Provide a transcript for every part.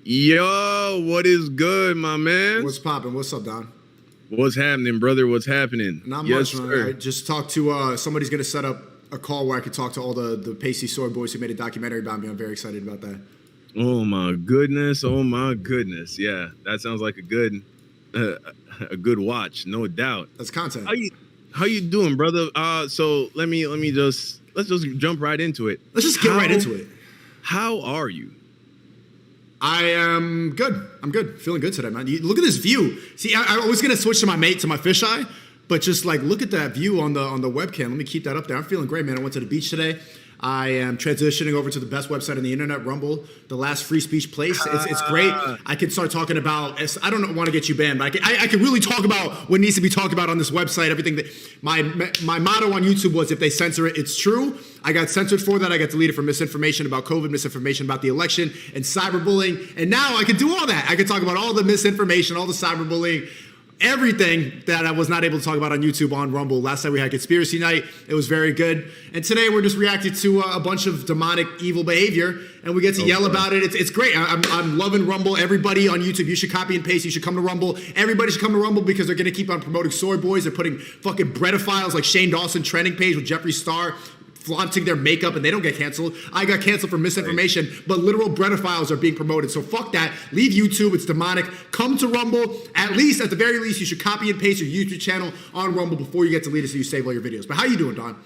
Yo, what is good, my man? What's poppin'? What's up, Don? What's happening, brother? What's happening? Not yes, much, man. sir. I just talked to somebody's gonna set up a call where I could talk to all the Pacey Soy boys who made a documentary about me. I'm very excited about that. Oh my goodness! Oh my goodness! Yeah, that sounds like a good watch, no doubt. That's content. How you doing, brother? So let's just jump right into it. Let's just get right into it. How are you? I am good. I'm good. Feeling good today, man. Look at this view. See, I was gonna switch to my fisheye, but just like look at that view on the webcam. Let me keep that up there. I'm feeling great, man. I went to the beach today. I am transitioning over to the best website on the internet, Rumble, the last free speech place. It's great. I can start talking about. I don't want to get you banned, but I can really talk about what needs to be talked about on this website. Everything that my motto on YouTube was, if they censor it, it's true. I got censored for that. I got deleted for misinformation about COVID, misinformation about the election, and cyberbullying. And now I can do all that. I can talk about all the misinformation, all the cyberbullying. Everything that I was not able to talk about on YouTube on Rumble. Last night we had Conspiracy Night. It was very good. And today we're just reacting to a bunch of demonic, evil behavior, and we get to yell about it. It's great. I'm loving Rumble. Everybody on YouTube, you should copy and paste. You should come to Rumble. Everybody should come to Rumble because they're going to keep on promoting Soy Boys. They're putting fucking Bredophiles like Shane Dawson trending page with Jeffree Star, flaunting their makeup, and they don't get canceled. I got canceled for misinformation, but literal Bredophiles are being promoted. So fuck that. Leave YouTube. It's demonic. Come to Rumble. At the very least, you should copy and paste your YouTube channel on Rumble before you get deleted so you save all your videos. But how you doing, Don?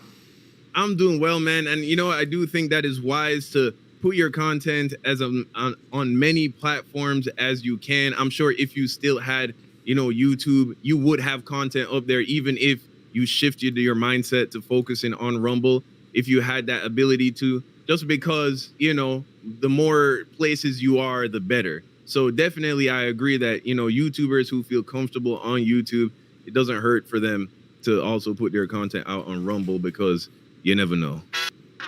I'm doing well, man. And you know, I do think that is wise to put your content on many platforms as you can. I'm sure if you still had, YouTube, you would have content up there, even if you shifted your mindset to focusing on Rumble. If you had that ability to, just because, the more places you are, the better. So definitely, I agree that, YouTubers who feel comfortable on YouTube, it doesn't hurt for them to also put their content out on Rumble, because you never know.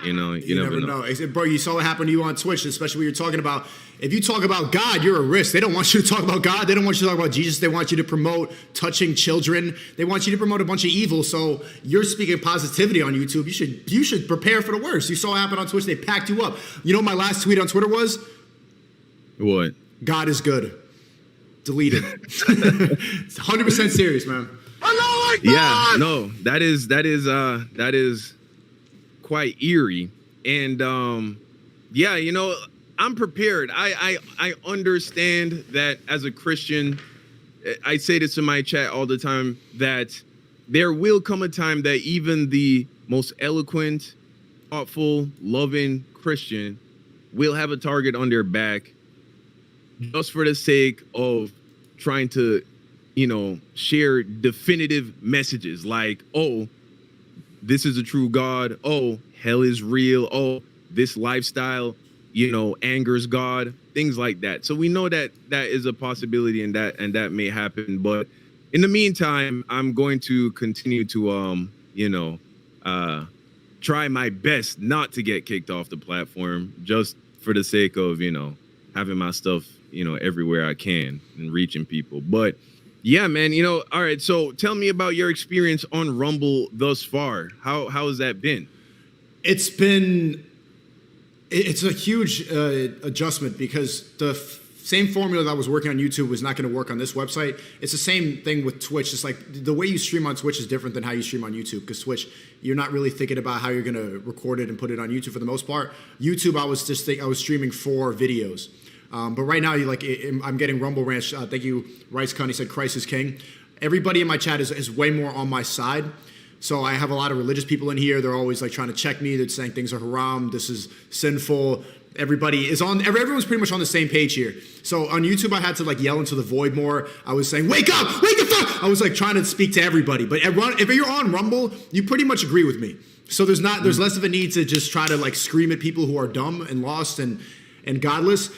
You never know. Bro, you saw what happened to you on Twitch, especially when you're talking about, if you talk about God, you're a risk. They don't want you to talk about God. They don't want you to talk about Jesus. They want you to promote touching children. They want you to promote a bunch of evil. So you're speaking positivity on YouTube. You should prepare for the worst. You saw what happened on Twitch. They packed you up. You know what my last tweet on Twitter was? What? God is good. Deleted. It's 100% serious, man. Yeah, no, that is quite eerie. And I'm prepared. I understand that as a Christian, I say this in my chat all the time, that there will come a time that even the most eloquent, thoughtful, loving Christian will have a target on their back just for the sake of trying to, share definitive messages like, oh, this is a true God. Oh, hell is real. Oh, this lifestyle, angers God, things like that. So we know that that is a possibility, and that may happen. But in the meantime, I'm going to continue to, try my best not to get kicked off the platform, just for the sake of, having my stuff, everywhere I can and reaching people. But yeah, man, all right. So tell me about your experience on Rumble thus far. How has that been? It's a huge adjustment, because the same formula that was working on YouTube was not going to work on this website. It's the same thing with Twitch. It's like the way you stream on Twitch is different than how you stream on YouTube, because Twitch, you're not really thinking about how you're going to record it and put it on YouTube for the most part. YouTube, I was streaming 4 videos. But right now, I'm getting Rumble Ranch. Thank you, Rice Cunny said Christ is King. Everybody in my chat is way more on my side. So I have a lot of religious people in here. They're always trying to check me. They're saying things are haram. This is sinful. Everyone's pretty much on the same page here. So on YouTube, I had to yell into the void more. I was saying, wake up, wake the fuck. I was trying to speak to everybody. But if you're on Rumble, you pretty much agree with me. So there's less of a need to just try to scream at people who are dumb and lost and godless.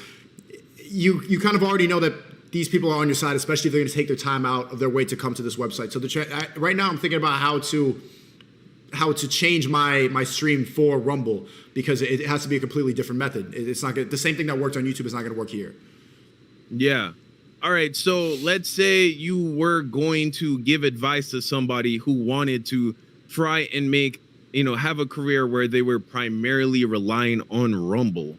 You kind of already know that these people are on your side, especially if they're going to take their time out of their way to come to this website. So right now I'm thinking about how to change my stream for Rumble, because it has to be a completely different method. It's not the same thing that worked on YouTube is not going to work here. Yeah. All right. So let's say you were going to give advice to somebody who wanted to try and make, have a career where they were primarily relying on Rumble.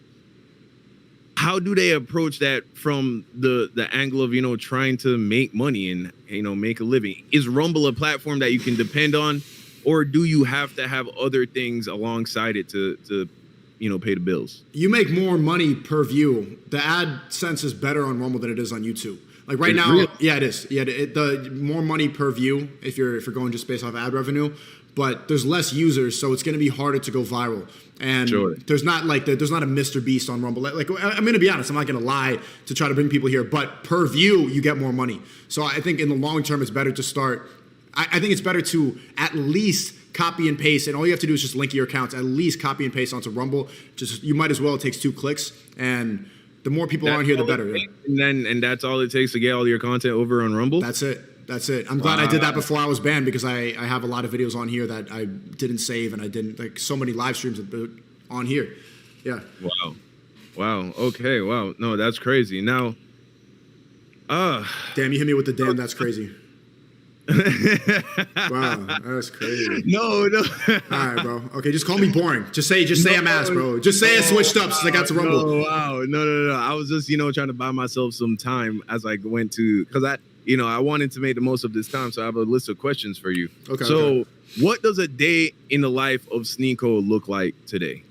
how do they approach that from the angle of, trying to make money and, make a living? Is Rumble a platform that you can depend on, or do you have to have other things alongside it to pay the bills? You make more money per view. The AdSense is better on Rumble than it is on YouTube. Like right now, really? Yeah, it is. Yeah, the more money per view if you're going just based off ad revenue, but there's less users, so it's going to be harder to go viral. And sure. there's not a Mr. Beast on Rumble. Like I'm going to be honest, I'm not going to lie to try to bring people here, but per view you get more money. So I think in the long term it's better to start. I think it's better to at least copy and paste, and all you have to do is just link your accounts. At least copy and paste onto Rumble. You might as well. It takes 2 clicks, and the more people on here, the better. Yeah. And that's all it takes to get all your content over on Rumble? That's it. I'm glad I did that before I was banned, because I have a lot of videos on here that I didn't save, and I didn't, like, so many live streams on here. Yeah. Wow. Okay. Wow. No, that's crazy. Now, damn, you hit me with the damn. That's crazy. Wow, that's crazy. No. All right, bro. Okay, just call me boring. Just say I'm ass, bro. Just say I switched up since I got to Rumble. No. I was just, trying to buy myself some time as I went to, because I wanted to make the most of this time, so I have a list of questions for you. Okay. So, what does a day in the life of Sneako look like today?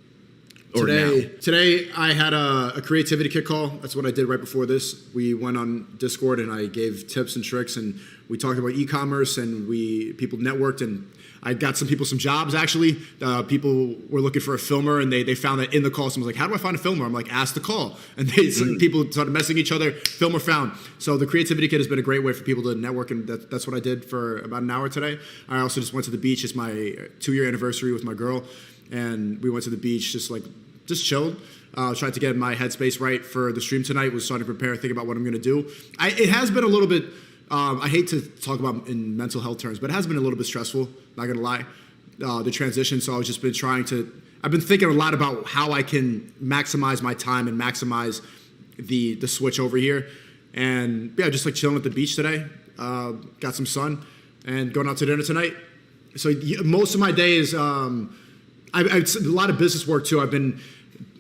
Today I had a creativity kit call. That's what I did right before this. We went on Discord and I gave tips and tricks, and we talked about e-commerce, and people networked, and I got some people some jobs actually. People were looking for a filmer, and they found that in the call. Someone was like, "How do I find a filmer?" I'm like, "Ask the call." And people started messaging each other. Filmer found. So the creativity kit has been a great way for people to network, and that's what I did for about an hour today. I also just went to the beach. It's my 2-year anniversary with my girl, and we went to the beach, just chilled. Tried to get my headspace right for the stream tonight. Was starting to prepare, think about what I'm going to do. It has been a little bit, I hate to talk about in mental health terms, but it has been a little bit stressful, not going to lie, the transition. So I've just been I've been thinking a lot about how I can maximize my time and maximize the switch over here. And yeah, just like chilling at the beach today. Got some sun and going out to dinner tonight. So most of my day is, a lot of business work too. I've been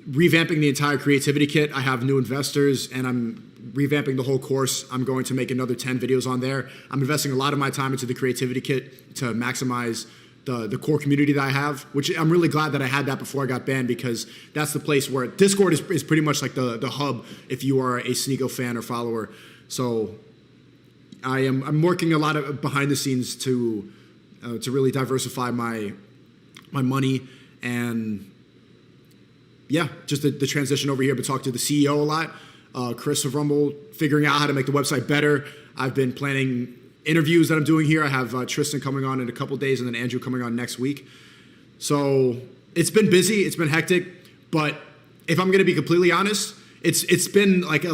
revamping the entire creativity kit. I have new investors, and I'm revamping the whole course. I'm going to make another 10 videos on there. I'm investing a lot of my time into the creativity kit to maximize the core community that I have, which I'm really glad that I had that before I got banned, because that's the place where Discord is pretty much like the hub if you are a Sneako fan or follower. So I'm working a lot of behind the scenes to really diversify my money. And yeah, just the transition over here, but talk to the CEO a lot, Chris of Rumble, figuring out how to make the website better. I've been planning interviews that I'm doing here. I have Tristan coming on in a couple days, and then Andrew coming on next week. So it's been busy, it's been hectic, but if I'm going to be completely honest, it's been like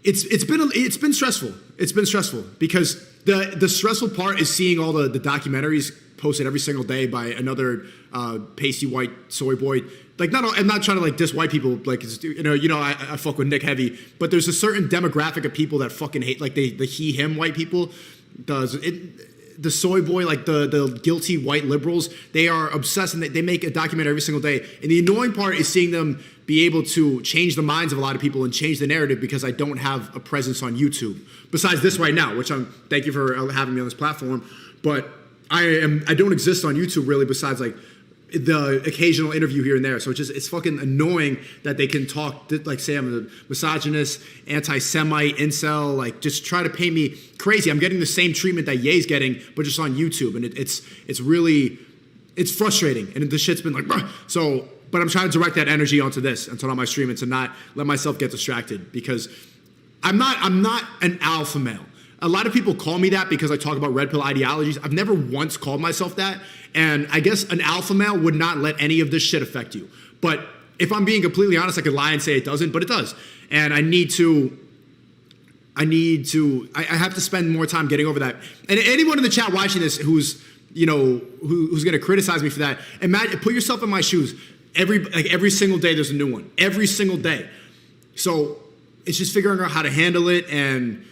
it's been stressful. It's been stressful because the stressful part is seeing all the documentaries posted every single day by another pasty white soy boy. Like, I'm not trying to like diss white people. Like, I fuck with Nick heavy, but there's a certain demographic of people that fucking hate, like the he/him white people. The soy boy, like the guilty white liberals, they are obsessed, and they make a documentary every single day. And the annoying part is seeing them be able to change the minds of a lot of people and change the narrative, because I don't have a presence on YouTube besides this right now, which thank you for having me on this platform. But I don't exist on YouTube really, besides like the occasional interview here and there. So it's fucking annoying that they can talk, like say I'm a misogynist, anti-Semite, incel, like just try to paint me crazy. I'm getting the same treatment that Ye's getting, but just on YouTube. And it's really frustrating. And the shit's been like, bruh. So, but I'm trying to direct that energy onto this and turn on my stream, and to not let myself get distracted, because I'm not an alpha male. A lot of people call me that because I talk about red pill ideologies. I've never once called myself that. And I guess an alpha male would not let any of this shit affect you. But if I'm being completely honest, I could lie and say it doesn't, but it does. And I have to spend more time getting over that. And anyone in the chat watching this who's going to criticize me for that, imagine, put yourself in my shoes. Every single day there's a new one. Every single day. So it's just figuring out how to handle it. And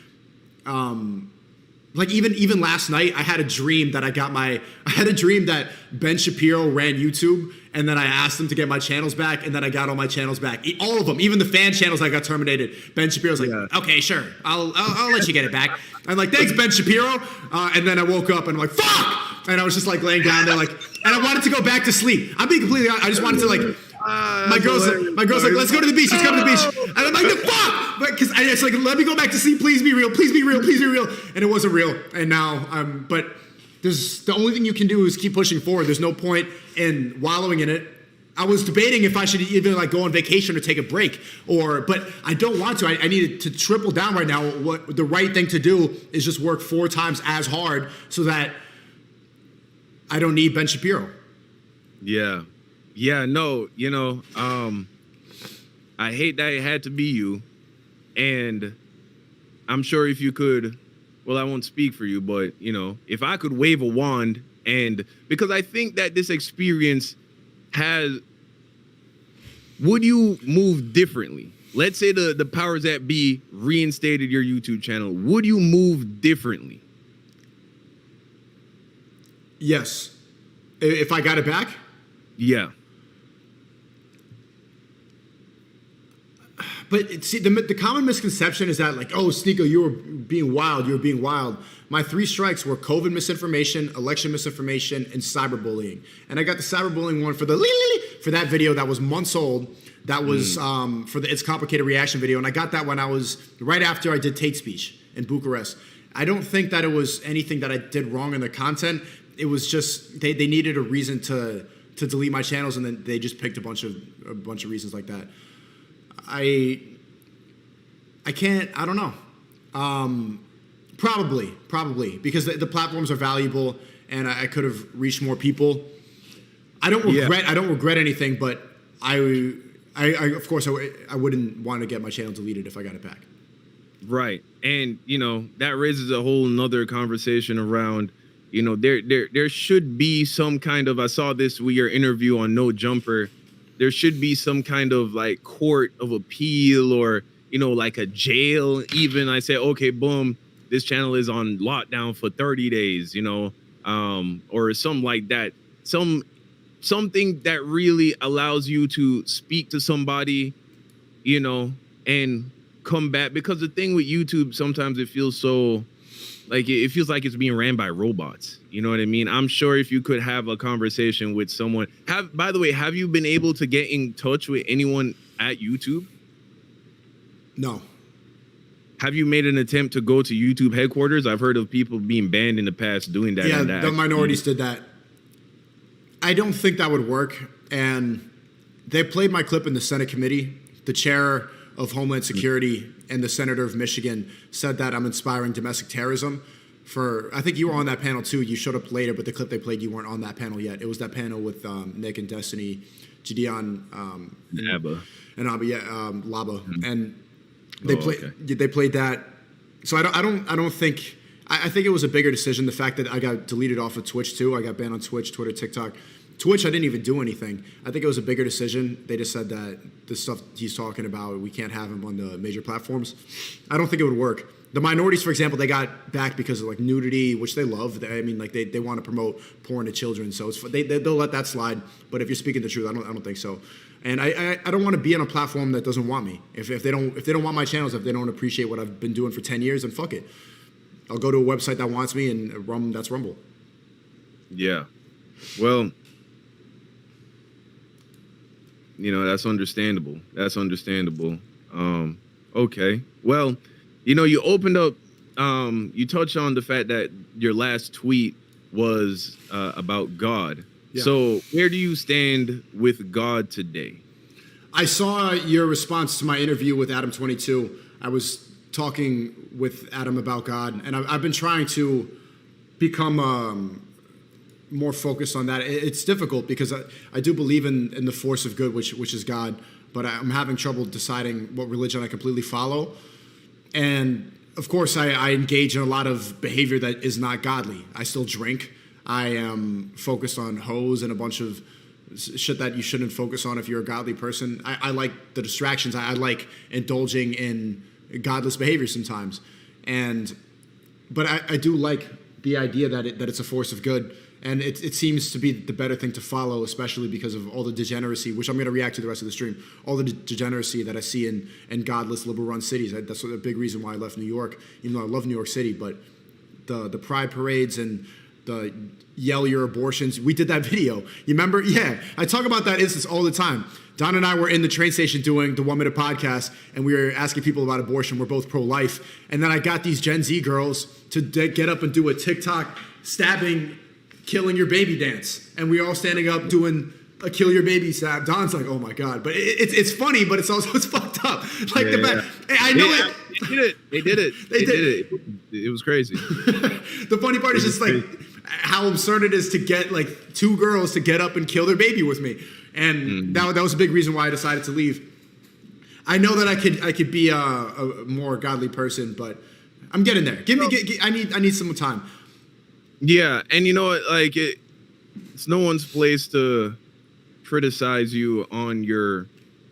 like even last night, I had a dream that Ben Shapiro ran YouTube, And then I asked them to get my channels back, and then I got all my channels back. All of them, even the fan channels I got terminated. Ben Shapiro's like, okay, sure, I'll let you get it back. I'm like, thanks, Ben Shapiro. And then I woke up and I'm like, fuck! And I was just like laying down there like, and I wanted to go back to sleep. I'm being completely honest. I just wanted to like, my girl's like, let's go to the beach. Let's go to the beach. And I'm like, the fuck! Because it's like, let me go back to sleep. Please be real. Please be real. Please be real. And it wasn't real. And now but there's the only thing you can do is keep pushing forward. There's no point in wallowing in it. I was debating if I should even like go on vacation or take a break, but I don't want to. I needed to triple down right now. What the right thing to do is just work 4 times as hard so that I don't need Ben Shapiro. Yeah. No, I hate that it had to be you, and I'm sure if you could. Well, I won't speak for you, but, if I could wave a wand because I think that this experience would you move differently? Let's say the powers that be reinstated your YouTube channel. Would you move differently? Yes. If I got it back? Yeah. But see, the common misconception is that like, oh, Sneako, you were being wild. My 3 strikes were COVID misinformation, election misinformation, and cyberbullying. And I got the cyberbullying one for that video that was months old. That was for the It's Complicated reaction video. And I got that when I was right after I did Tate's speech in Bucharest. I don't think that it was anything that I did wrong in the content. It was just they needed a reason to delete my channels, and then they just picked a bunch of reasons like that. I can't, I don't know. Probably because the platforms are valuable and I could have reached more people. I don't regret anything, but I of course I wouldn't want to get my channel deleted if I got it back. Right. And that raises a whole nother conversation around, there should be some kind of, I saw this with your interview on No Jumper. There should be some kind of like court of appeal or, like a jail. Even I say, okay, boom, this channel is on lockdown for 30 days, or something like that. Something that really allows you to speak to somebody, and come back. Because the thing with YouTube, sometimes it feels so like it feels like it's being ran by robots. You know what I mean? I'm sure if you could have a conversation with someone, by the way, have you been able to get in touch with anyone at YouTube? No. Have you made an attempt to go to YouTube headquarters? I've heard of people being banned in the past doing that. Yeah, the minorities did that. I don't think that would work. And they played my clip in the Senate committee. The chair of Homeland Security and the senator of Michigan said that I'm inspiring domestic terrorism. I think you were on that panel too. You showed up later, but the clip they played, you weren't on that panel yet. It was that panel with Nick and Destiny, Gideon, Laba, Laba, and they played that. So I don't think. I think it was a bigger decision. The fact that I got deleted off of Twitch too. I got banned on Twitch, Twitter, TikTok. Twitch, I didn't even do anything. I think it was a bigger decision. They just said that the stuff he's talking about, we can't have him on the major platforms. I don't think it would work. The minorities, for example, they got back because of like nudity, which they love. I mean, like they want to promote porn to children, so they'll let that slide. But if you're speaking the truth, I don't think so. And I don't want to be on a platform that doesn't want me. If they don't want my channels, if they don't appreciate what I've been doing for 10 years, then fuck it. I'll go to a website that wants me, and that's Rumble. Yeah. Well, that's understandable. Okay. Well, you opened up, you touched on the fact that your last tweet was about God. Yeah. So where do you stand with God today? I saw your response to my interview with Adam 22. I was talking with Adam about God, and I've been trying to become more focused on that. It's difficult because I do believe in the force of good, which is God, but I'm having trouble deciding what religion I completely follow. And of course, I engage in a lot of behavior that is not godly. I still drink. I am focused on hoes and a bunch of shit that you shouldn't focus on if you're a godly person. I like the distractions. I like indulging in godless behavior sometimes. But I do like the idea that it's a force of good. And it seems to be the better thing to follow, especially because of all the degeneracy, which I'm going to react to the rest of the stream, all the degeneracy that I see in godless, liberal-run cities. That's a big reason why I left New York, even though I love New York City. But the pride parades and the yell your abortions, we did that video. You remember? Yeah, I talk about that instance all the time. Don and I were in the train station doing the 1 Minute podcast, and we were asking people about abortion. We're both pro-life. And then I got these Gen Z girls to get up and do a TikTok stabbing, killing your baby dance. And we all standing up doing a kill your baby stab. Don's like, oh my God. But it's funny, but it's also fucked up. Like I know it. They did it. It was crazy. The funny part is just like how absurd it is to get like 2 girls to get up and kill their baby with me. And that was a big reason why I decided to leave. I know that I could be a more godly person, but I'm getting there. I need some time. Yeah, and you know what? Like it's no one's place to criticize you on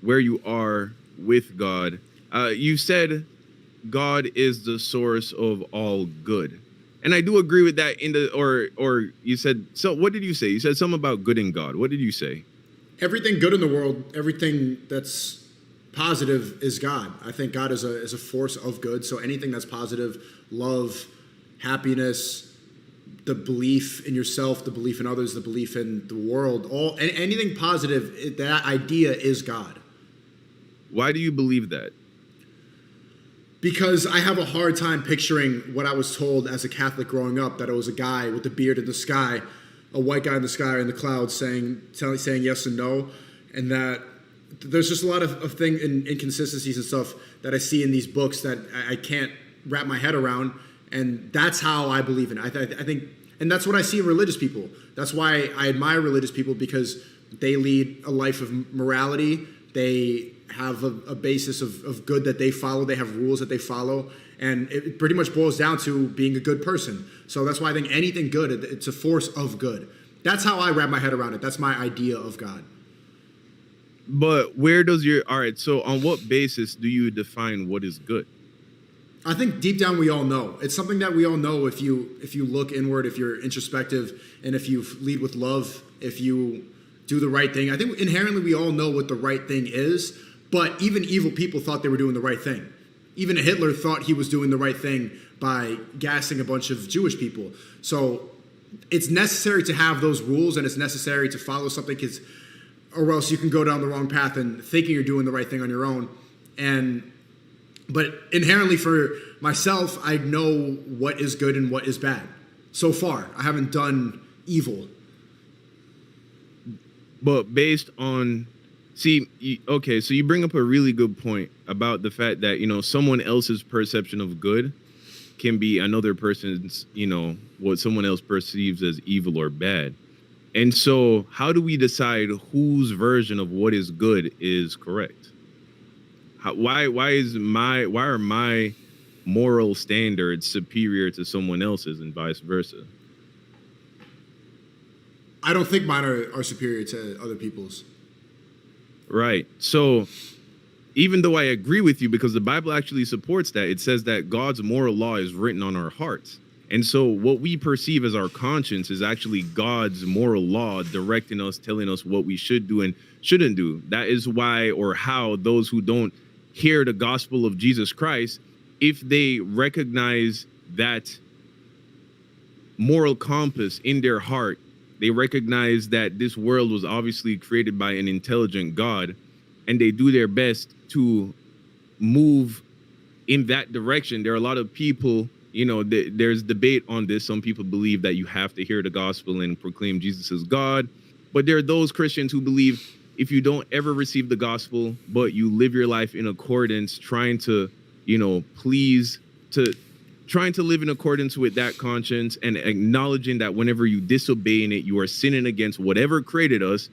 where you are with God. You said God is the source of all good, and I do agree with that. Or you said so. What did you say? You said something about good in God. What did you say? Everything good in the world, everything that's positive is God. I think God is a force of good. So anything that's positive, love, happiness, the belief in yourself, the belief in others, the belief in the world, anything positive, that idea is God. Why do you believe that? Because I have a hard time picturing what I was told as a Catholic growing up, that it was a guy with a beard in the sky, a white guy in the sky or in the clouds saying yes and no, and that there's just a lot of thing inconsistencies and stuff that I see in these books that I can't wrap my head around, and that's how I believe in it. I think, and that's what I see in religious people. That's why I admire religious people, because they lead a life of morality. They have a basis of good that they follow. They have rules that they follow. And it pretty much boils down to being a good person. So that's why I think anything good, it's a force of good. That's how I wrap my head around it. That's my idea of God. But all right, so on what basis do you define what is good? I think deep down we all know. It's something that we all know if you look inward, if you're introspective, and if you lead with love, if you do the right thing. I think inherently we all know what the right thing is, but even evil people thought they were doing the right thing. Even Hitler thought he was doing the right thing by gassing a bunch of Jewish people. So it's necessary to have those rules, and it's necessary to follow something, or else you can go down the wrong path and thinking you're doing the right thing on your own. But inherently for myself, I know what is good and what is bad. So far, I haven't done evil. But based on... okay, so you bring up a really good point about the fact that, someone else's perception of good can be another person's, what someone else perceives as evil or bad. And so how do we decide whose version of what is good is correct? Why are my moral standards superior to someone else's and vice versa? I don't think mine are superior to other people's. Right. So even though I agree with you, because the Bible actually supports that, it says that God's moral law is written on our hearts. And so what we perceive as our conscience is actually God's moral law directing us, telling us what we should do and shouldn't do. That is why, or how, those who don't hear the gospel of Jesus Christ, if they recognize that moral compass in their heart, they recognize that this world was obviously created by an intelligent God, and they do their best to move in that direction. There are a lot of people, there's debate on this. Some people believe that you have to hear the gospel and proclaim Jesus as God. But there are those Christians who believe if you don't ever receive the gospel, but you live your life in accordance, trying to live in accordance with that conscience and acknowledging that whenever you disobey in it, you are sinning against whatever created us,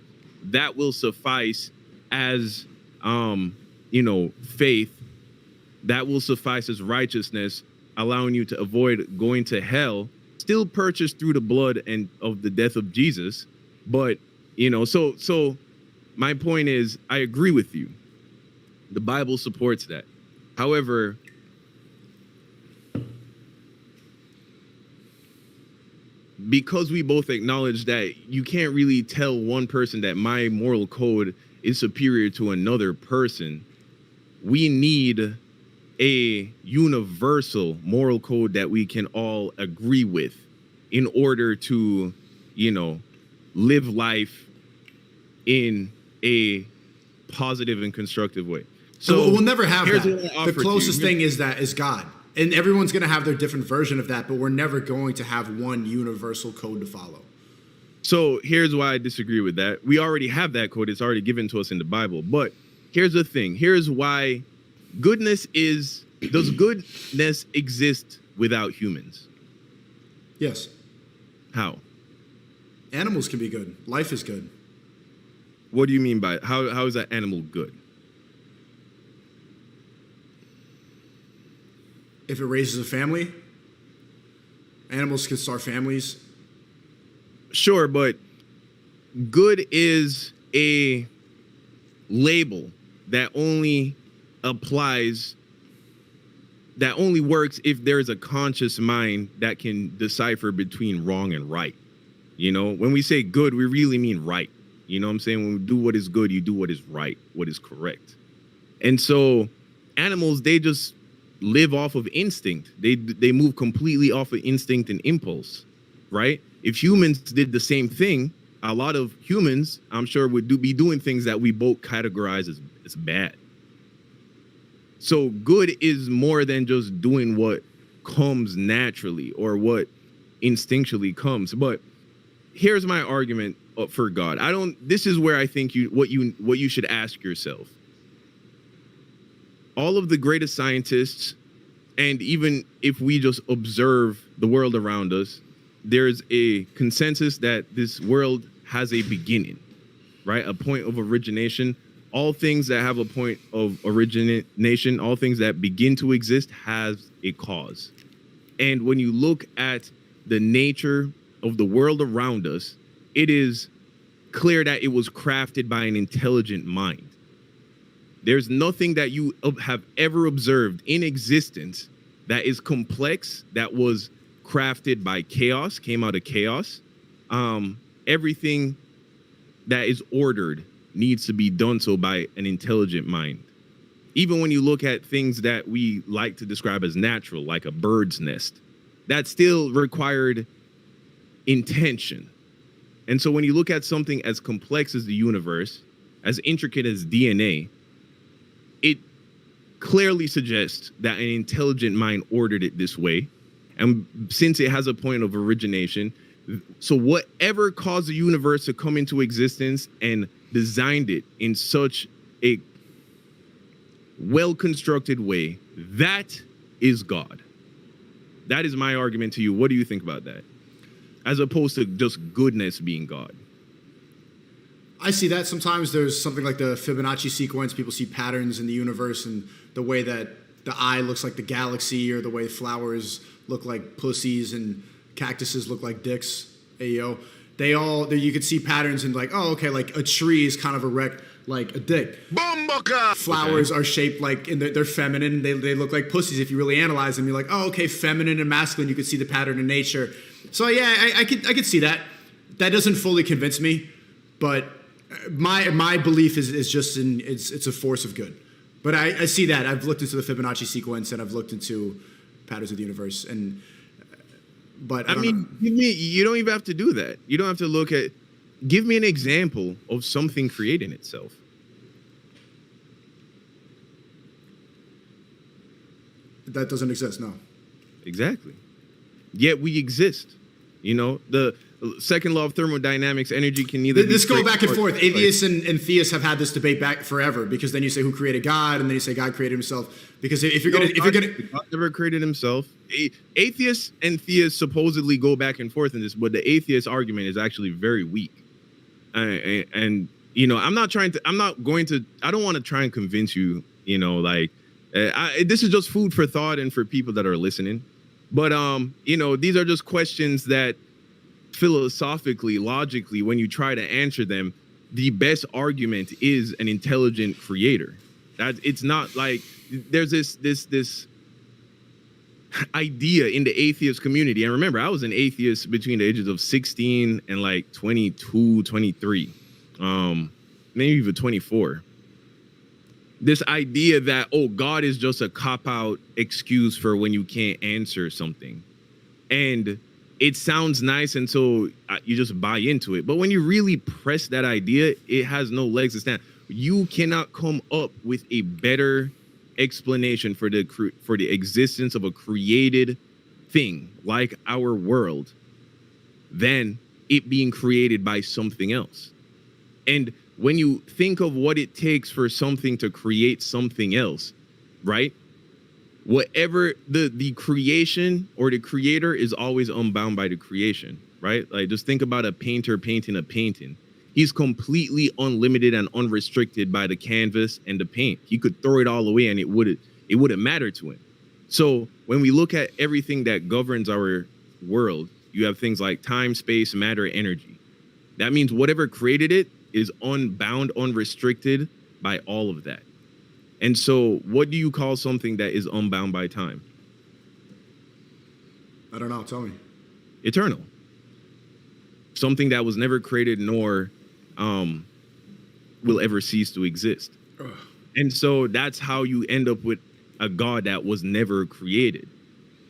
that will suffice as, faith. That will suffice as righteousness, allowing you to avoid going to hell, still purchased through the blood and of the death of Jesus. But, so my point is, I agree with you. The Bible supports that. However, because we both acknowledge that you can't really tell one person that my moral code is superior to another person, we need a universal moral code that we can all agree with in order to, live life in a positive and constructive way. So we'll never have here's that. what I offer The to closest you. thing is God. And everyone's going to have their different version of that, but we're never going to have one universal code to follow. So here's why I disagree with that. We already have that code. It's already given to us in the Bible. But here's the thing. Here's why does goodness exist without humans? Yes. How? Animals can be good. Life is good. What do you mean by how is that animal good? If it raises a family, animals can start families. Sure, but good is a label that only works if there's a conscious mind that can decipher between wrong and right. When we say good, we really mean right. You know what I'm saying? When we do what is good, you do what is right, what is correct. And so animals, they just live off of instinct. They move completely off of instinct and impulse, right? If humans did the same thing, a lot of humans, I'm sure, would be doing things that we both categorize as bad. So good is more than just doing what comes naturally or what instinctually comes. But here's my argument for God. This is where I think what you should ask yourself. All of the greatest scientists, and even if we just observe the world around us, there's a consensus that this world has a beginning, right? A point of origination. All things that have a point of origination, all things that begin to exist, has a cause. And when you look at the nature of the world around us, it is clear that it was crafted by an intelligent mind. There's nothing that you have ever observed in existence that is complex, that was crafted by chaos, came out of chaos. Everything that is ordered needs to be done so by an intelligent mind. Even when you look at things that we like to describe as natural, like a bird's nest, that still required intention. And so when you look at something as complex as the universe, as intricate as DNA, it clearly suggests that an intelligent mind ordered it this way. And since it has a point of origination, so whatever caused the universe to come into existence and designed it in such a well-constructed way, that is God. That is my argument to you. What do you think about that? As opposed to just goodness being God. I see that. Sometimes there's something like the Fibonacci sequence. People see patterns in the universe and the way that the eye looks like the galaxy, or the way flowers look like pussies and cactuses look like dicks. Ayo. You could see patterns and like, oh, okay, like a tree is kind of erect like a dick. Bumbuka! Flowers are shaped like, and they're feminine. They look like pussies. If you really analyze them, you're like, oh, okay, feminine and masculine. You could see the pattern in nature. So yeah, I could see that. That doesn't fully convince me, but my belief is just it's a force of good. But I see that. I've looked into the Fibonacci sequence and I've looked into patterns of the universe. But I mean, you don't even have to do that. You don't have to look at. Give me an example of something creating itself. That doesn't exist. No. Exactly. Yet we exist. The second law of thermodynamics: energy can neither. This go back and forth. Atheists and theists have had this debate back forever, because then you say who created God, and then you say God created himself. Because if you're gonna God never created himself. Atheists and theists supposedly go back and forth in this, but the atheist argument is actually very weak. And I don't want to try and convince you. This is just food for thought and for people that are listening. But these are just questions that philosophically, logically, when you try to answer them, the best argument is an intelligent creator. That it's not like there's this idea in the atheist community. And remember, I was an atheist between the ages of 16 and like 22, 23, maybe even 24. This idea that, oh, God is just a cop-out excuse for when you can't answer something. And it sounds nice until you just buy into it. But when you really press that idea, it has no legs to stand. You cannot come up with a better explanation for the existence of a created thing like our world than it being created by something else. And when you think of what it takes for something to create something else, right? Whatever the creation or the creator is always unbound by the creation, right? Like just think about a painter painting a painting. He's completely unlimited and unrestricted by the canvas and the paint. He could throw it all away and it wouldn't matter to him. So when we look at everything that governs our world, you have things like time, space, matter, energy. That means whatever created it is unbound, unrestricted by all of that. And so what do you call something that is unbound by time? I don't know. Tell me. Eternal. Something that was never created nor will ever cease to exist. Ugh. And so that's how you end up with a God that was never created,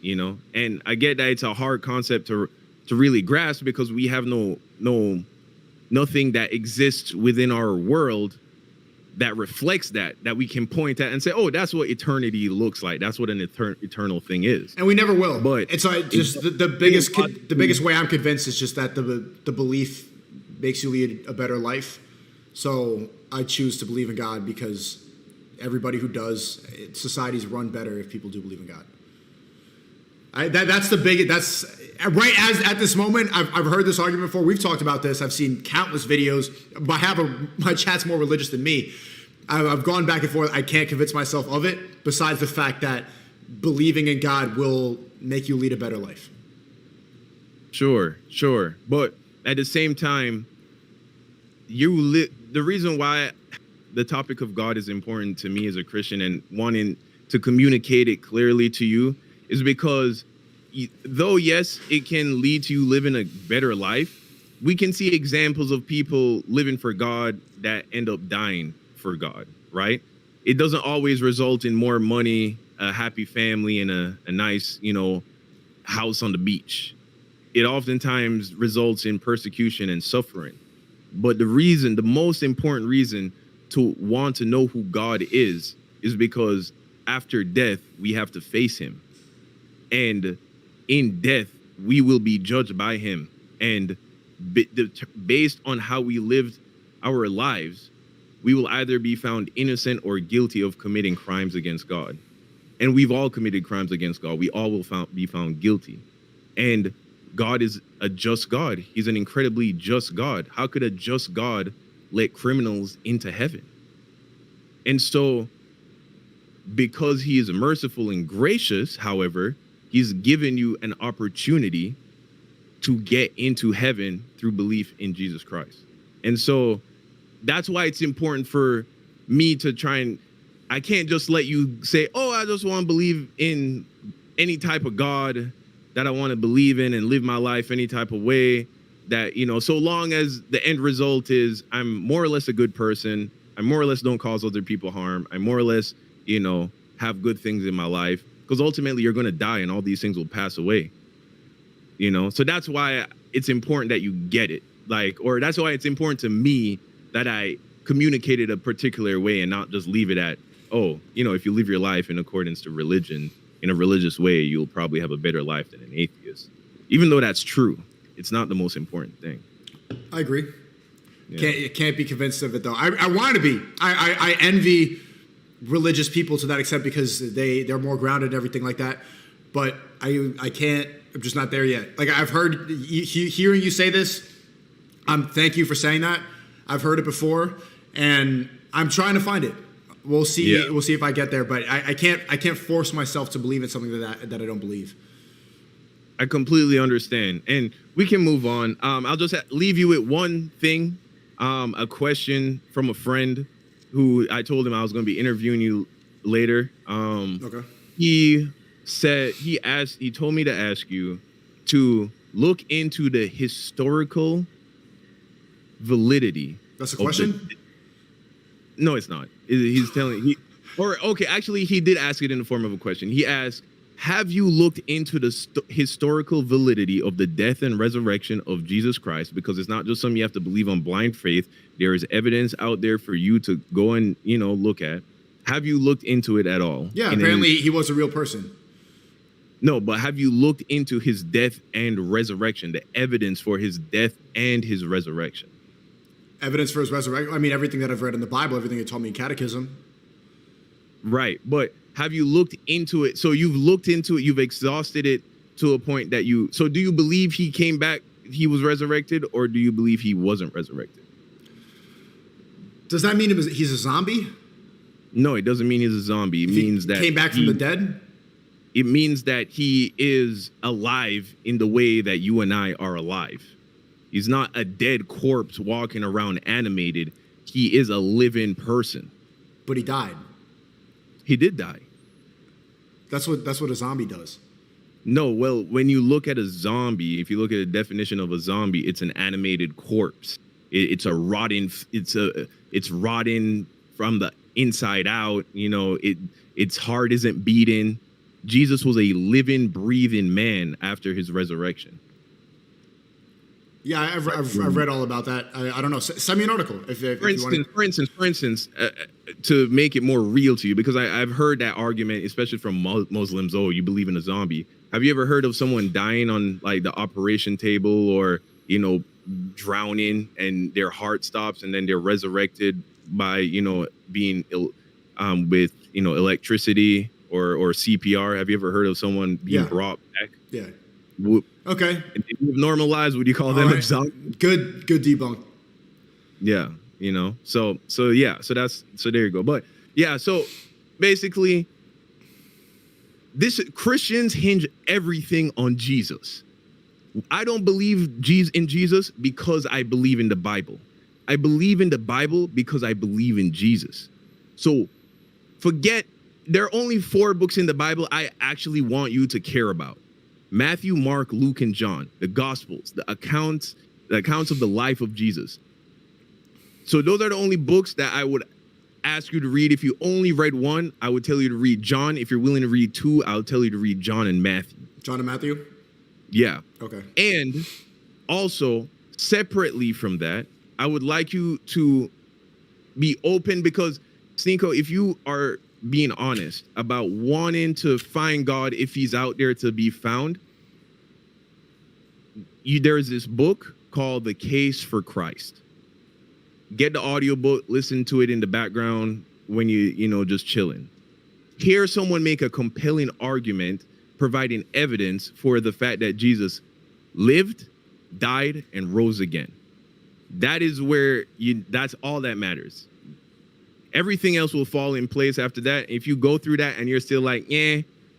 you know? And I get that it's a hard concept to really grasp because we have nothing that exists within our world that reflects that we can point at and say, oh, that's what eternity looks like. That's what an eternal thing is. And we never will. But it's just the biggest way I'm convinced is just that the belief makes you lead a better life. So I choose to believe in God because everybody who does, societies run better if people do believe in God. That's right at this moment. I've heard this argument before. We've talked about this. I've seen countless videos. My chat's more religious than me. I've gone back and forth. I can't convince myself of it. Besides the fact that believing in God will make you lead a better life. Sure. But at the same time, the reason why the topic of God is important to me as a Christian and wanting to communicate it clearly to you is because though, yes, it can lead to you living a better life, we can see examples of people living for God that end up dying for God, right? It doesn't always result in more money, a happy family, and a nice, house on the beach. It oftentimes results in persecution and suffering. But the most important reason to want to know who God is because after death, we have to face him. And in death, we will be judged by him. And based on how we lived our lives, we will either be found innocent or guilty of committing crimes against God. And we've all committed crimes against God. We all will be found guilty. And God is a just God. He's an incredibly just God. How could a just God let criminals into heaven? And so, because he is merciful and gracious, however, he's given you an opportunity to get into heaven through belief in Jesus Christ. And so that's why it's important for me to I can't just let you say, oh, I just want to believe in any type of God that I want to believe in and live my life any type of way that, so long as the end result is I'm more or less a good person, I more or less don't cause other people harm, I more or less, have good things in my life, because ultimately you're going to die and all these things will pass away, So that's why it's important that you get it. Or that's why it's important to me that I communicate it a particular way and not just leave it at, oh, if you live your life in accordance to religion, in a religious way, you'll probably have a better life than an atheist. Even though that's true, it's not the most important thing. I agree. Yeah. Can't be convinced of it, though. I want to be. I envy religious people to that extent because they're more grounded and everything like that. But I can't. I'm just not there yet. I've heard, hearing you say this, thank you for saying that. I've heard it before, and I'm trying to find it. We'll see. Yeah. We'll see if I get there, but I can't force myself to believe in something that I don't believe. I completely understand, and we can move on. I'll just leave you with one thing, a question from a friend who I told him I was going to be interviewing you later. Okay. He he told me to ask you to look into the historical validity. That's a question? No, it's not. He's telling actually he did ask it in the form of a question. He asked, have you looked into the historical validity of the death and resurrection of Jesus Christ? Because it's not just something you have to believe on blind faith. There is evidence out there for you to go and, look at. Have you looked into it at all? Yeah, apparently he was a real person. No, but have you looked into his death and resurrection, the evidence for his death and his resurrection? Evidence for his resurrection? I mean, everything that I've read in the Bible, everything they taught me in catechism. Right, but have you looked into it? So you've looked into it, you've exhausted it to a point that so do you believe he came back, he was resurrected, or do you believe he wasn't resurrected? Does that mean he's a zombie? No, it doesn't mean he's a zombie. It means that came back from the dead? It means that he is alive in the way that you and I are alive. He's not a dead corpse walking around animated. He is a living person. But he died. He did die. That's what a zombie does. No, well, when you look at a zombie, if you look at the definition of a zombie, it's an animated corpse. It's rotting from the inside out. Its heart isn't beating. Jesus was a living, breathing man after his resurrection. Yeah, I've read all about that. I don't know. Send me an article For instance, to make it more real to you, because I've heard that argument, especially from Muslims. Oh, you believe in a zombie? Have you ever heard of someone dying on like the operation table, or drowning and their heart stops and then they're resurrected by being with electricity or CPR? Have you ever heard of someone being brought back? Yeah. Okay. Normalized, would you call them a zombie? Good debunk. Yeah, So there you go. But yeah, so basically Christians hinge everything on Jesus. I don't believe in Jesus because I believe in the Bible. I believe in the Bible because I believe in Jesus. So there are only 4 books in the Bible I actually want you to care about. Matthew, Mark, Luke, and John, the Gospels, the accounts of the life of Jesus. So those are the only books that I would ask you to read. If you only read one, I would tell you to read John. If you're willing to read 2, I'll tell you to read John and Matthew. John and Matthew? Yeah. Okay. And also, separately from that, I would like you to be open, because, Sneako, if you are being honest about wanting to find God, if he's out there to be found, there's this book called The Case for Christ. Get the audiobook, listen to it in the background when just chilling. Hear someone make a compelling argument providing evidence for the fact that Jesus lived, died, and rose again. That is that's all that matters. Everything else will fall in place after that. If you go through that and you're still like,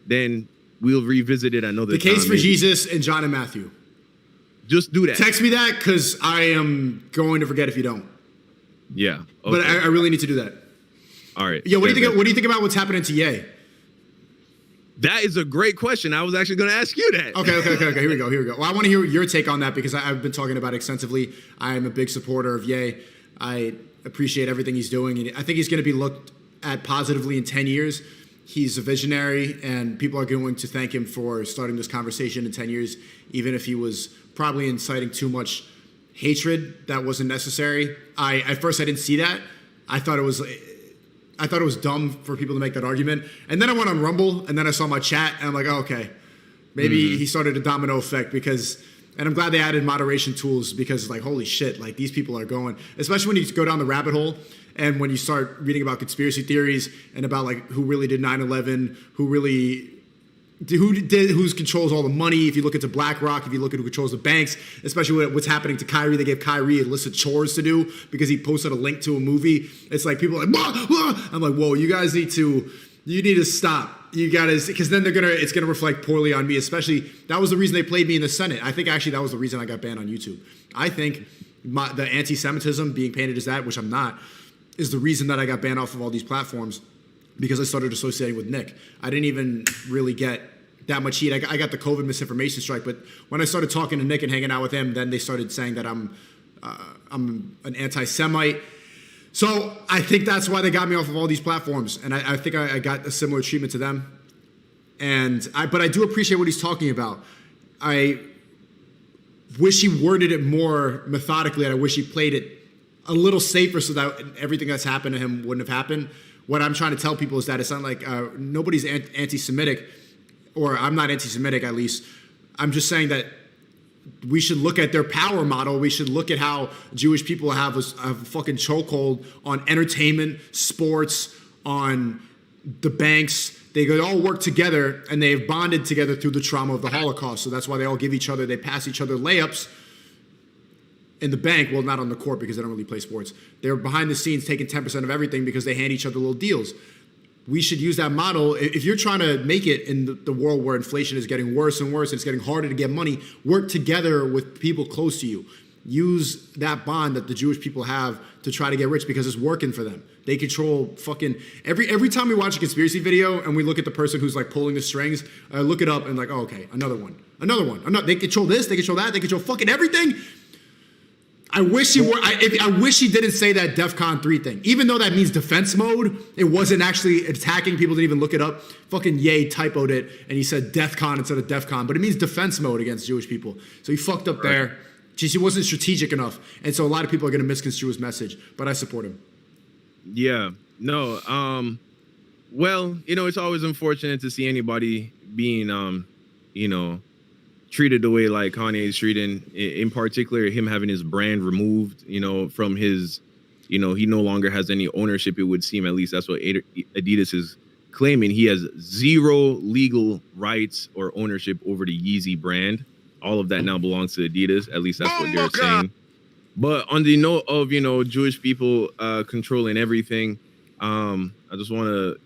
then we'll revisit it another time. The Case for Jesus and John and Matthew. Just do that. Text me that, because I am going to forget if you don't. Yeah. Okay. But I really need to do that. All right. Yeah, what do you think about what's happening to Ye? That is a great question. I was actually going to ask you that. Okay. Here we go. Well, I want to hear your take on that, because I've been talking about it extensively. I'm a big supporter of Ye. I appreciate everything he's doing, and I think he's going to be looked at positively in 10 years. He's a visionary, and people are going to thank him for starting this conversation in 10 years, even if he was probably inciting too much hatred that wasn't necessary. At first I didn't see that. I thought it was dumb for people to make that argument. And then I went on Rumble, and then I saw my chat, and I'm like, oh, okay. Maybe he started a domino effect, and I'm glad they added moderation tools, because like, holy shit, like these people are going, especially when you go down the rabbit hole and when you start reading about conspiracy theories and about like who really did 9/11, who controls all the money. If you look into BlackRock, if you look at who controls the banks, especially what's happening to Kyrie, they gave Kyrie a list of chores to do because he posted a link to a movie. It's like people are like, wah, wah. I'm like, whoa, you need to stop. You gotta, because then it's gonna reflect poorly on me. Especially, that was the reason they played me in the Senate. I think actually that was the reason I got banned on YouTube. I think the anti-Semitism, being painted as that, which I'm not, is the reason that I got banned off of all these platforms, because I started associating with Nick. I didn't even really get that much heat. I got the COVID misinformation strike, but when I started talking to Nick and hanging out with him, then they started saying that I'm an anti-Semite. So I think that's why they got me off of all these platforms, and I think I got a similar treatment to them. But I do appreciate what he's talking about. I wish he worded it more methodically, and I wish he played it a little safer so that everything that's happened to him wouldn't have happened. What I'm trying to tell people is that it's not like nobody's anti-Semitic, or I'm not anti-Semitic at least. I'm just saying that we should look at their power model. We should look at how Jewish people have a fucking chokehold on entertainment, sports, on the banks. They all work together, and they've bonded together through the trauma of the Holocaust. So that's why they all they pass each other layups in the bank. Well, not on the court because they don't really play sports. They're behind the scenes taking 10% of everything because they hand each other little deals. We should use that model. If you're trying to make it in the world where inflation is getting worse and worse, and it's getting harder to get money, work together with people close to you. Use that bond that the Jewish people have to try to get rich because it's working for them. They control fucking every time we watch a conspiracy video and we look at the person who's like pulling the strings, I look it up and like, oh, okay, another one. They control this, they control that, they control fucking everything. I wish he didn't say that DEFCON 3 thing. Even though that means defense mode, it wasn't actually attacking. People didn't even look it up. Fucking Ye typoed it, and he said DEFCON instead of DEFCON. But it means defense mode against Jewish people. So he fucked up there. Just he wasn't strategic enough. And so a lot of people are going to misconstrue his message. But I support him. Yeah. No. Well, it's always unfortunate to see anybody being, treated the way like Kanye is treating, in particular him having his brand removed, from his, he no longer has any ownership, it would seem. At least that's what Adidas is claiming. He has zero legal rights or ownership over the Yeezy brand. All of that now belongs to Adidas. At least that's what they're saying. But on the note of, Jewish people controlling everything, I just want to,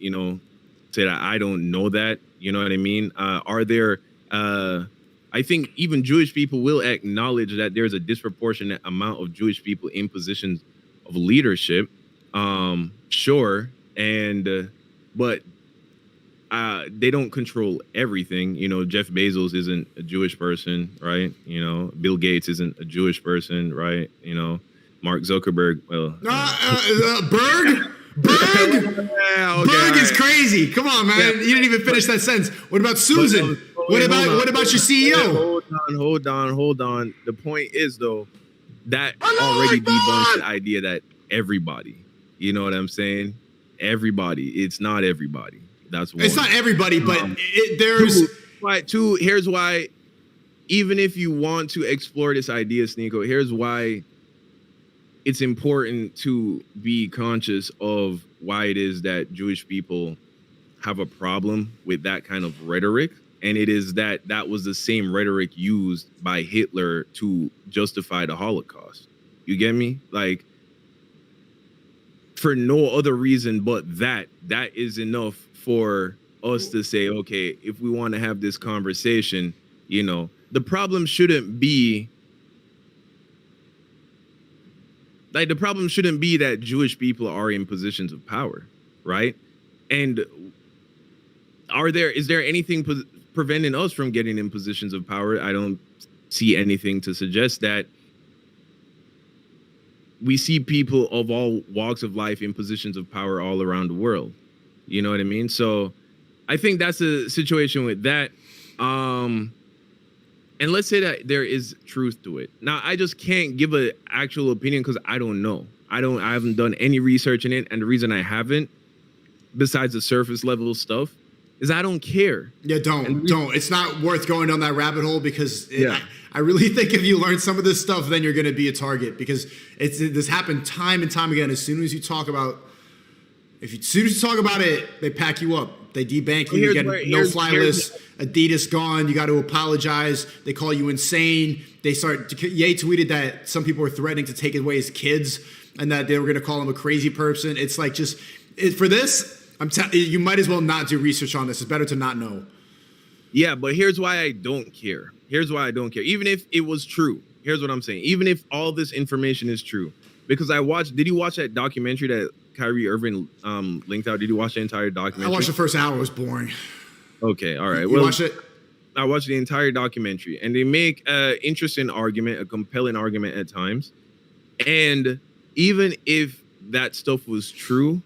say that I don't know that. You know what I mean? Are there... I think even Jewish people will acknowledge that there's a disproportionate amount of Jewish people in positions of leadership. Sure. But they don't control everything. Jeff Bezos isn't a Jewish person, right? Bill Gates isn't a Jewish person, right? Mark Zuckerberg, well. Berg? Berg is crazy. Come on, man. Yeah. You didn't even finish that sentence. What about Susan? What about your CEO? Hold on. The point is, though, that already debunks the idea that everybody, you know what I'm saying? Everybody. It's not everybody. That's one. It's not everybody, but there's... Two, here's why, even if you want to explore this idea, Sneako, here's why it's important to be conscious of why it is that Jewish people have a problem with that kind of rhetoric. And it is that was the same rhetoric used by Hitler to justify the Holocaust. You get me? Like, for no other reason but that is enough for us to say, okay, if we want to have this conversation, the problem shouldn't be that Jewish people are in positions of power, right? And is there anything preventing us from getting in positions of power? I don't see anything to suggest that. We see people of all walks of life in positions of power all around the world. You know what I mean? So I think that's a situation with that. And let's say that there is truth to it. Now, I just can't give an actual opinion because I don't know. I haven't done any research in it. And the reason I haven't, besides the surface level stuff, is I don't care. Yeah, don't. It's not worth going down that rabbit hole because I really think if you learn some of this stuff, then you're going to be a target because this happened time and time again. As soon as you talk about it, they pack you up. They debank you. You get no-fly list. Adidas gone. You got to apologize. They call you insane. Ye tweeted that some people were threatening to take away his kids and that they were going to call him a crazy person. It's like for this, you might as well not do research on this. It's better to not know. Yeah, but here's why I don't care. Even if it was true. Here's what I'm saying. Even if all this information is true. Because did you watch that documentary that Kyrie Irving linked out? Did you watch the entire documentary? I watched the first hour. It was boring. Okay, all right. You watched it? I watched the entire documentary, and they make an interesting argument, a compelling argument at times. And even if that stuff was true,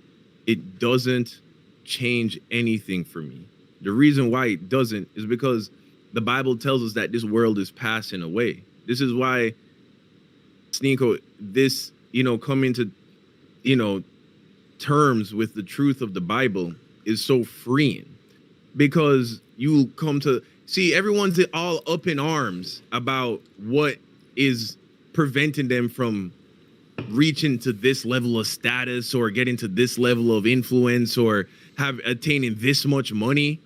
it doesn't change anything for me. The reason why it doesn't is because the Bible tells us that this world is passing away. This is why, Sneako, this, coming to, terms with the truth of the Bible is so freeing, because you come to see everyone's all up in arms about what is preventing them from reaching to this level of status or getting to this level of influence or attaining this much money.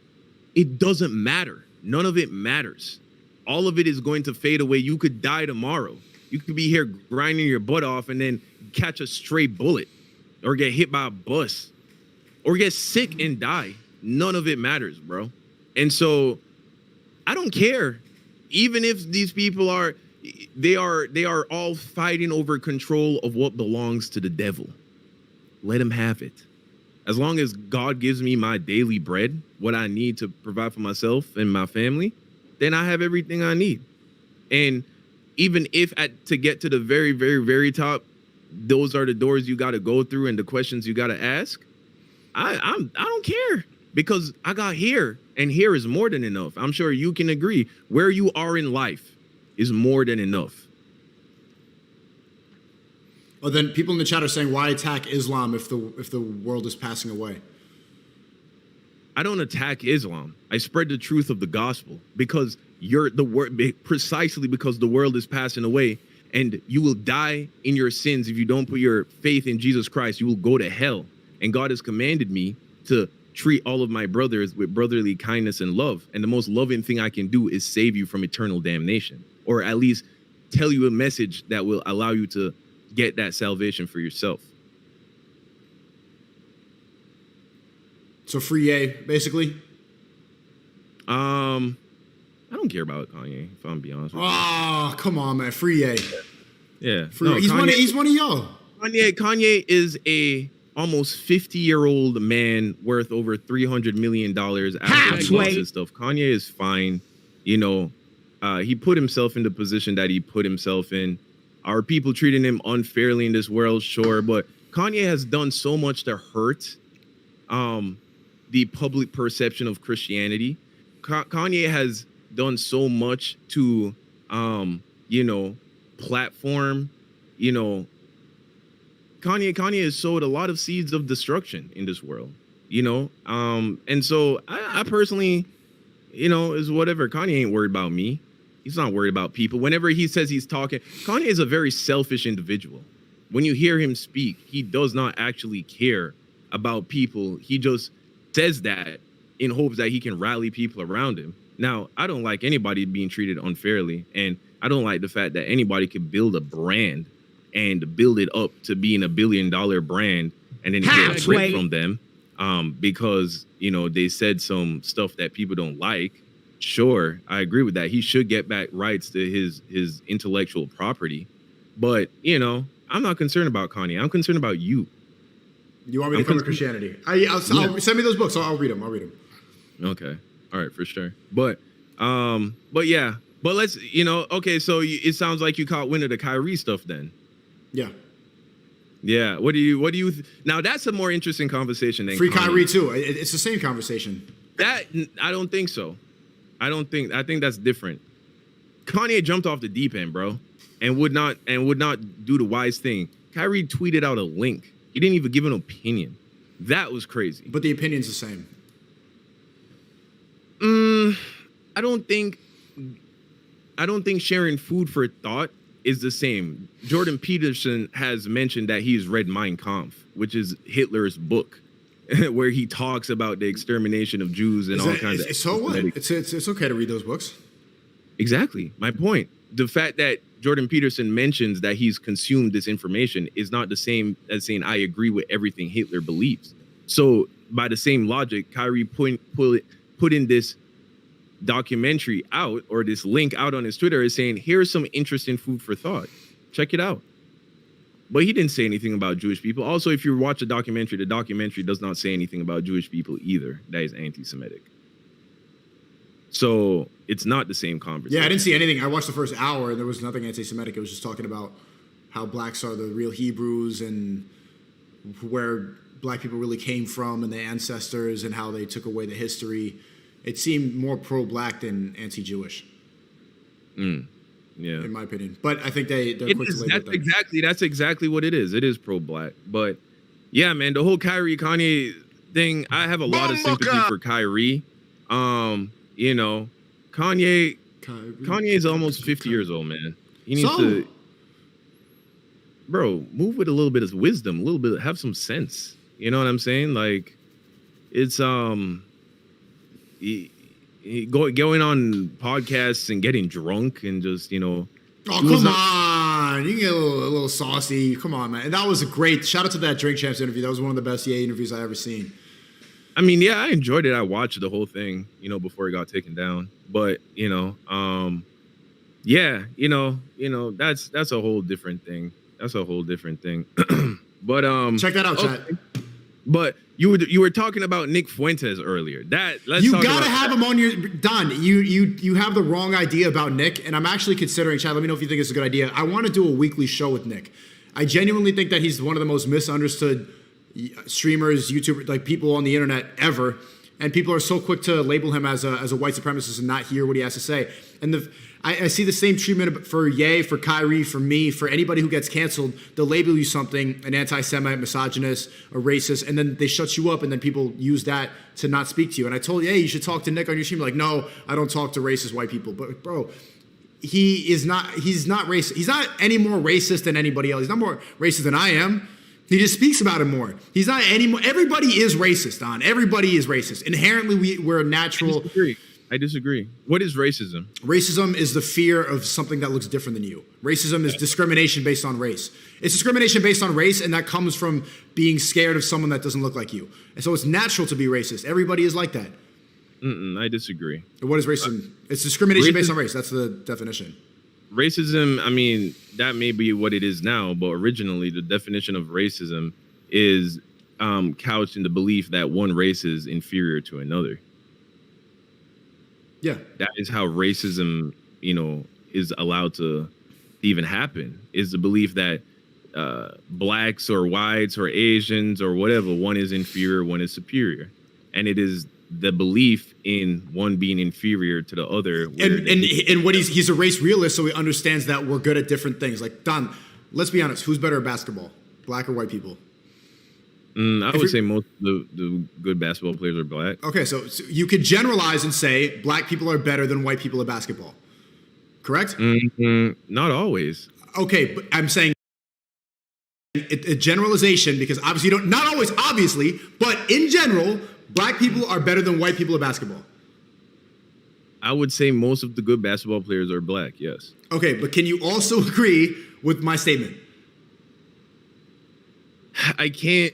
It doesn't matter. None of it matters. All of it is going to fade away. You could die tomorrow. You could be here grinding your butt off and then catch a stray bullet or get hit by a bus or get sick and die. None of it matters, bro. And so I don't care. Even if these people are all fighting over control of what belongs to the devil. Let him have it. As long as God gives me my daily bread, what I need to provide for myself and my family, then I have everything I need. And even if to get to the very, very, very top, those are the doors you got to go through and the questions you got to ask, I don't care, because I got here, and here is more than enough. I'm sure you can agree. Where you are in life is more than enough. Well, then people in the chat are saying, why attack Islam if the world is passing away? I don't attack Islam. I spread the truth of the gospel, because precisely because the world is passing away, and you will die in your sins if you don't put your faith in Jesus Christ. You will go to hell. And God has commanded me to treat all of my brothers with brotherly kindness and love. And the most loving thing I can do is save you from eternal damnation, or at least tell you a message that will allow you to get that salvation for yourself. So free Ye, basically? I don't care about Kanye, if I'm being honest with you. Oh, come on, man. Free Ye. Yeah. Free Ye. He's one of y'all. Kanye is a almost 50-year-old man worth over $300 million after he lost his stuff. Kanye is fine. He put himself in the position that he put himself in. Are people treating him unfairly in this world? Sure. But Kanye has done so much to hurt the public perception of Christianity. Kanye has done so much to, platform, Kanye has sowed a lot of seeds of destruction in this world, and so I personally, is whatever. Kanye ain't worried about me. He's not worried about people. Whenever he says he's talking, Kanye is a very selfish individual. When you hear him speak, he does not actually care about people. He just says that in hopes that he can rally people around him. Now, I don't like anybody being treated unfairly, and I don't like the fact that anybody could build a brand and build it up to being $1 billion brand, and then get ripped from them because they said some stuff that people don't like. Sure, I agree with that. He should get back rights to his intellectual property, but I'm not concerned about Kanye. I'm concerned about you. You want me to cover Christianity? I'll send me those books. I'll read them. Okay, all right, for sure. But yeah. But let's, okay, so it sounds like you caught wind of the Kyrie stuff then. Yeah. Yeah. What do you now that's a more interesting conversation than Free Kyrie too. It's the same conversation. I don't think so. I think that's different. Kanye jumped off the deep end, bro, and would not do the wise thing. Kyrie tweeted out a link. He didn't even give an opinion. That was crazy. But the opinion's the same. I don't think sharing food for thought is the same. Jordan Peterson has mentioned that he's read Mein Kampf, which is Hitler's book, where he talks about the extermination of Jews and all kinds of. So what? It's okay to read those books. Exactly. My point. The fact that Jordan Peterson mentions that he's consumed this information is not the same as saying I agree with everything Hitler believes. So by the same logic, Kyrie put in this documentary out, or this link out on his Twitter, is saying here's some interesting food for thought, check it out. But he didn't say anything about Jewish people. Also, if you watch the documentary does not say anything about Jewish people either. That is anti-Semitic. So it's not the same conversation. Yeah, I didn't see anything. I watched the first hour, and there was nothing anti-Semitic. It was just talking about how blacks are the real Hebrews and where black people really came from and their ancestors and how they took away the history. It seemed more pro-black than anti-Jewish. Yeah, in my opinion. But I think they're quick to label that. That's exactly what it is. It is pro-black. But yeah, man, the whole Kyrie Kanye thing, I have a lot of sympathy for Kyrie. You know, Kanye is almost 50 years old, man. He needs to, bro, move with a little bit of wisdom, a little bit, have some sense. You know what I'm saying? Like, it's going on podcasts and getting drunk and just, you know. Oh, come on. You can get a little saucy. Come on, man. And that was a great, shout out to that Drink Champs interview. That was one of the best EA interviews I ever seen. I mean, yeah, I enjoyed it. I watched the whole thing, you know, before it got taken down. But, you know, yeah, you know, that's a whole different thing. That's a whole different thing. But check that out, chat. But you were talking about Nick Fuentes earlier. You gotta have him on your Don. You have the wrong idea about Nick, and I'm actually considering, chat. Let me know if you think it's a good idea. I want to do a weekly show with Nick. I genuinely think that he's one of the most misunderstood streamers, YouTubers, like people on the internet ever, and people are so quick to label him as a white supremacist and not hear what he has to say. And I see the same treatment for Ye, for Kyrie, for me, for anybody who gets canceled. They'll label you something, an anti-Semite, misogynist, a racist, and then they shut you up, and then people use that to not speak to you. And I told you, hey, you should talk to Nick on your stream. Like, no, I don't talk to racist white people. But bro, he's not racist. He's not any more racist than anybody else. He's not more racist than I am. He just speaks about it more. He's not anymore. Everybody is racist, Don. Everybody is racist. Inherently, we're a natural. I disagree. What is racism? Racism is the fear of something that looks different than you. Racism is discrimination based on race. It's discrimination based on race, and that comes from being scared of someone that doesn't look like you. And so it's natural to be racist. Everybody is like that. I disagree. What is racism? It's discrimination based on race. That's the definition. Racism, I mean, that may be what it is now, but originally the definition of racism is couched in the belief that one race is inferior to another. Yeah. That is how racism, you know, is allowed to even happen, is the belief that blacks or whites or Asians or whatever, one is inferior, one is superior. And it is the belief in one being inferior to the other. And what he's a race realist, so he understands that we're good at different things. Like, Don, let's be honest, who's better at basketball, black or white people? I would say most of the good basketball players are black. Okay, so you could generalize and say black people are better than white people at basketball, correct? Not always. Okay, but I'm saying a generalization, because obviously not always, obviously, but in general, black people are better than white people at basketball. I would say most of the good basketball players are black, yes. Okay, but can you also agree with my statement? I can't.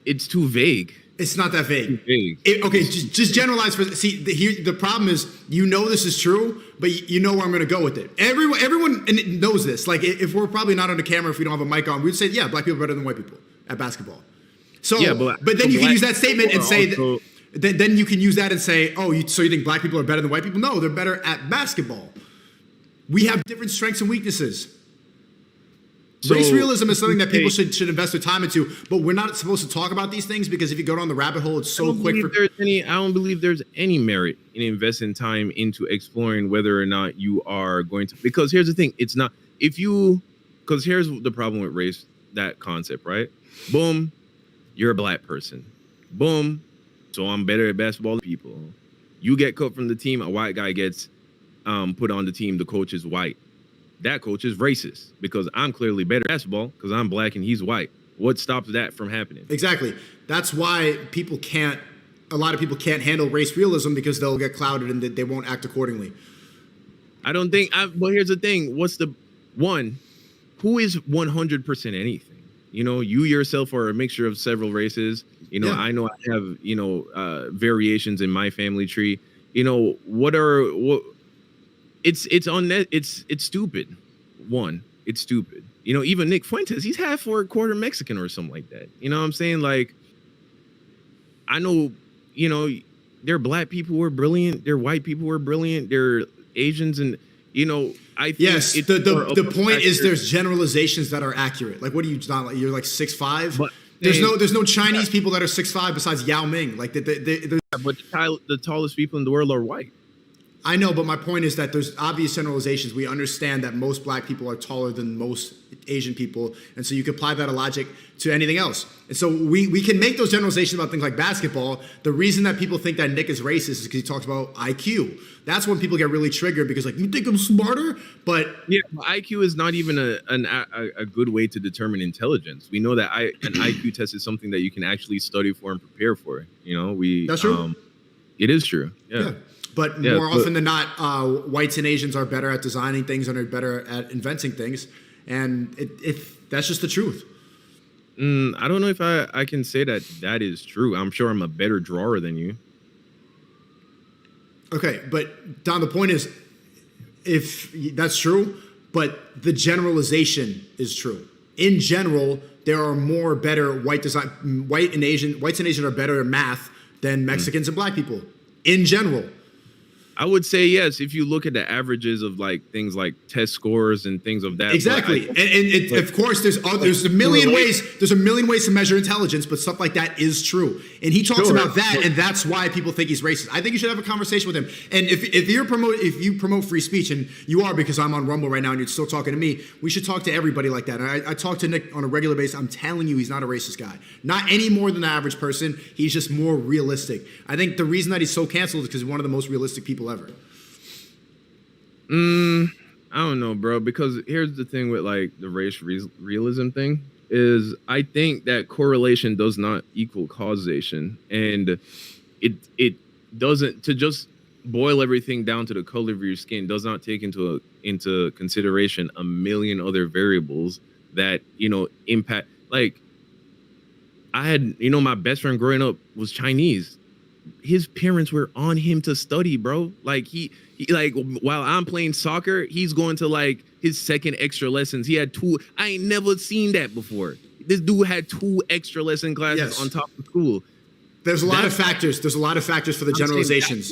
It's too vague. It's not that vague. Too vague. Just generalize. The problem is, you know this is true, but you know where I'm going to go with it. Everyone knows this. Like, if we're probably not on the camera, if we don't have a mic on, we'd say, yeah, black people are better than white people at basketball. So, yeah, but then you can use that statement and say that. Then you can use that and say, so you think black people are better than white people? No, they're better at basketball. We have different strengths and weaknesses. So, race realism is something that people should invest their time into, but we're not supposed to talk about these things because if you go down the rabbit hole, it's so quick. I don't believe there's any merit in investing time into exploring whether or not you are going to. Because here's the thing, it's not because here's the problem with race, that concept, right? Boom, you're a black person. Boom, so I'm better at basketball than people. You get cut from the team, a white guy gets put on the team, the coach is white. That coach is racist because I'm clearly better at basketball because I'm black and he's white. What stops that from happening? Exactly. That's why a lot of people can't handle race realism because they'll get clouded and they won't act accordingly. Well, here's the thing. Who is 100% anything? You know, you yourself are a mixture of several races. You know, yeah. I know I have, variations in my family tree. You know, it's stupid. It's stupid. You know, even Nick Fuentes, he's half or a quarter Mexican or something like that. You know what I'm saying? Like, I know, you know, their black people were brilliant, their white people were brilliant, their Asians, and I think Yes, it's the point is there's generalizations that are accurate. Like, what are you not like? You're like 6'5". There's no Chinese people that are 6'5" besides Yao Ming. Like, but the tallest people in the world are white. I know, but my point is that there's obvious generalizations. We understand that most black people are taller than most Asian people, and so you can apply that logic to anything else. And so we can make those generalizations about things like basketball. The reason that people think that Nick is racist is because he talks about IQ. That's when people get really triggered because, like, you think I'm smarter? But yeah, IQ is not even a good way to determine intelligence. We know that an IQ test is something that you can actually study for and prepare for. That's true. It is true. Yeah. But more often than not, whites and Asians are better at designing things and are better at inventing things. And that's just the truth. I don't know if I can say that is true. I'm sure I'm a better drawer than you. Okay, but Don, the point is, if that's true, but the generalization is true. In general, there are more better whites and Asian are better at math than Mexicans and black people. In general. I would say yes if you look at the averages of like things like test scores and things of that. Exactly, and of course there's a million ways. There's a million ways to measure intelligence, but stuff like that is true. And he talks about that, and that's why people think he's racist. I think you should have a conversation with him. And if you promote free speech, and you are because I'm on Rumble right now, and you're still talking to me, we should talk to everybody like that. And I talk to Nick on a regular basis. I'm telling you, he's not a racist guy. Not any more than the average person. He's just more realistic. I think the reason that he's so canceled is because he's one of the most realistic people ever. I don't know, bro, because here's the thing with like the race realism thing is I think that correlation does not equal causation, and it doesn't, to just boil everything down to the color of your skin does not take into consideration a million other variables that impact. Like, I had my best friend growing up was Chinese. His parents were on him to study, bro. Like he like while I'm playing soccer, he's going to like his second extra lessons. He had 2. I ain't never seen that before. This dude had 2 extra lesson classes on top of school. There's a lot of factors. There's a lot of factors for the generalizations.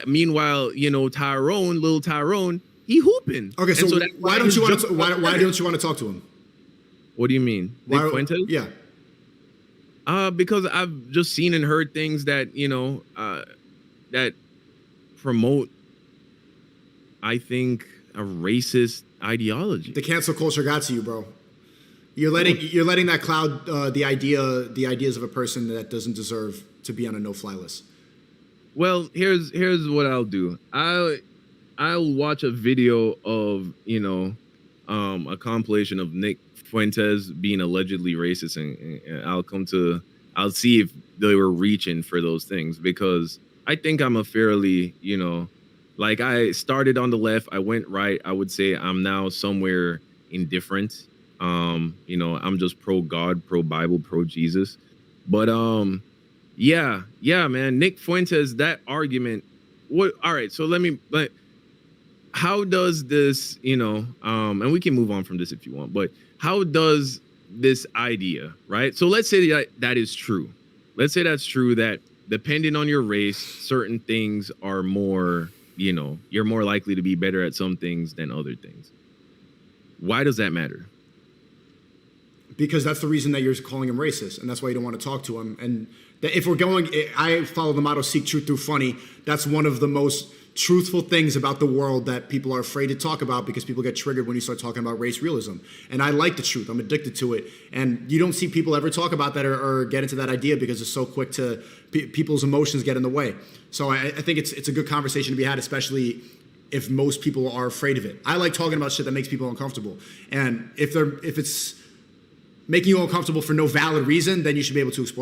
Meanwhile, little Tyrone, he hooping. Okay, so why don't you want to talk to him? What do you mean? Nick Fuentes? Yeah. Because I've just seen and heard things that that promote, I think, a racist ideology. The cancel culture got to you, bro. You're letting that cloud the ideas of a person that doesn't deserve to be on a no-fly list. Well, here's what I'll do. I'll watch a video of a compilation of Nick Fuentes being allegedly racist, and I'll see if they were reaching for those things, because I think I'm a fairly, like, I started on the left, I went right. I would say I'm now somewhere indifferent. I'm just pro God, pro Bible, pro Jesus. But yeah, man, Nick Fuentes, that argument. All right, so how does this, and we can move on from this if you want, but how does this idea, right? So let's say that is true. Let's say that's true, that depending on your race, certain things are more, you're more likely to be better at some things than other things. Why does that matter? Because that's the reason that you're calling him racist, and that's why you don't want to talk to him. And if we're going, I follow the motto, seek truth through funny. That's one of the most truthful things about the world that people are afraid to talk about, because people get triggered when you start talking about race realism. And I like the truth. I'm addicted to it. And you don't see people ever talk about that or get into that idea because it's so quick to people's emotions get in the way. So I think it's a good conversation to be had, especially if most people are afraid of it. I like talking about shit that makes people uncomfortable. And if it's making you uncomfortable for no valid reason, then you should be able to explore